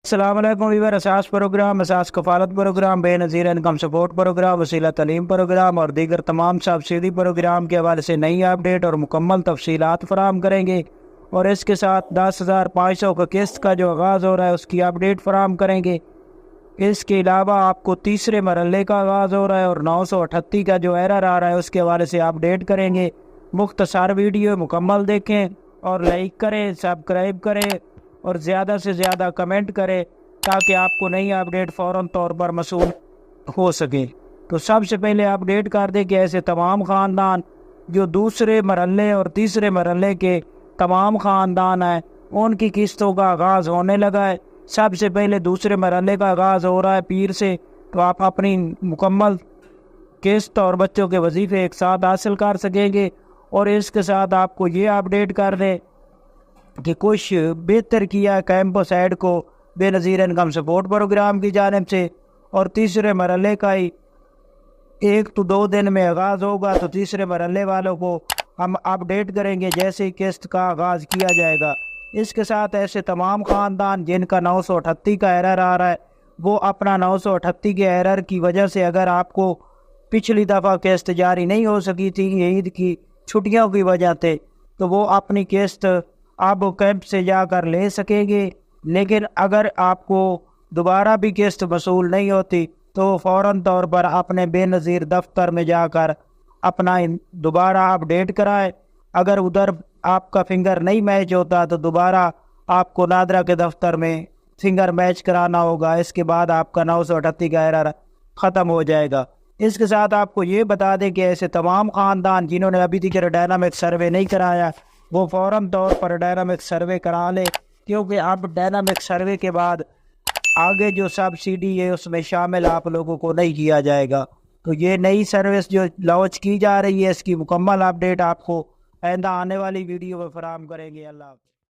अस्सलाम वालेकुम viewer. Ehsaas programme, Ehsaas Kafalat programme, Benazir income support programme, Waseela Taleem programme और दीगर तमाम सब्सिडी प्रोग्राम के हवाले से नई अपडेट और मुकम्मल तफसीलात फराम करेंगे। और इसके साथ 10,500 का किस्त का जो आगाज़ हो रहा है उसकी अपडेट फराम करेंगे। इसके अलावा आपको तीसरे मरहले का आगाज़ हो रहा है और 938 का जो एरर आ रहा है उसके हवाले से अपडेट करेंगे। मुख्तसर वीडियो मुकम्मल देखें और लाइक करें, सब्सक्राइब करें और ज़्यादा से ज़्यादा कमेंट करें ताकि आपको नई अपडेट फ़ौरन तौर पर मसूल हो सके। तो सबसे पहले अपडेट कर दें कि ऐसे तमाम ख़ानदान जो दूसरे मरहले और तीसरे मरहले के तमाम ख़ानदान हैं उनकी किस्तों का आगाज़ होने लगा है। सबसे पहले दूसरे मरहले का आगाज़ हो रहा है पीर से, तो आप अपनी मुकम्मल किस्त और बच्चों के वजीफ़े एक साथ हासिल कर सकेंगे। और इसके साथ आपको ये अपडेट कर दें कि कुछ बेहतर किया कैंपस ऐड को बेनज़ीर इनकम सपोर्ट प्रोग्राम की जानिब से, और तीसरे मरहले का ही 1 to 2 दिन में आगाज़ होगा। तो तीसरे मरहले वालों को हम अपडेट करेंगे जैसे ही किस्त का आगाज़ किया जाएगा। इसके साथ ऐसे तमाम ख़ानदान जिनका 938 का एरर आ रहा है वो अपना 938 के एरर की वजह से, अगर आपको पिछली दफ़ा किस्त जारी नहीं हो सकी थी ईद की छुट्टियों की वजह से, तो वो अपनी किस्त आप कैंप से जाकर ले सकेंगे। लेकिन अगर आपको दोबारा भी किस्त वसूल नहीं होती तो फ़ौरन तौर पर अपने बेनज़ीर दफ्तर में जाकर अपना दोबारा अपडेट कराएं। अगर उधर आपका फिंगर नहीं मैच होता तो दोबारा आपको नादरा के दफ्तर में फिंगर मैच कराना होगा। इसके बाद आपका 938 का एरर ख़त्म हो जाएगा। इसके साथ आपको ये बता दें कि ऐसे तमाम ख़ानदान जिन्होंने अभी तक डायनामिक सर्वे नहीं कराया वो फ़ौरन तौर पर डायनामिक सर्वे करा लें, क्योंकि अब डायनामिक सर्वे के बाद आगे जो सब्सिडी है उसमें शामिल आप लोगों को नहीं किया जाएगा। तो ये नई सर्विस जो लॉन्च की जा रही है इसकी मुकम्मल अपडेट आपको आइंदा आने वाली वीडियो में फराहम करेंगे। अल्लाह।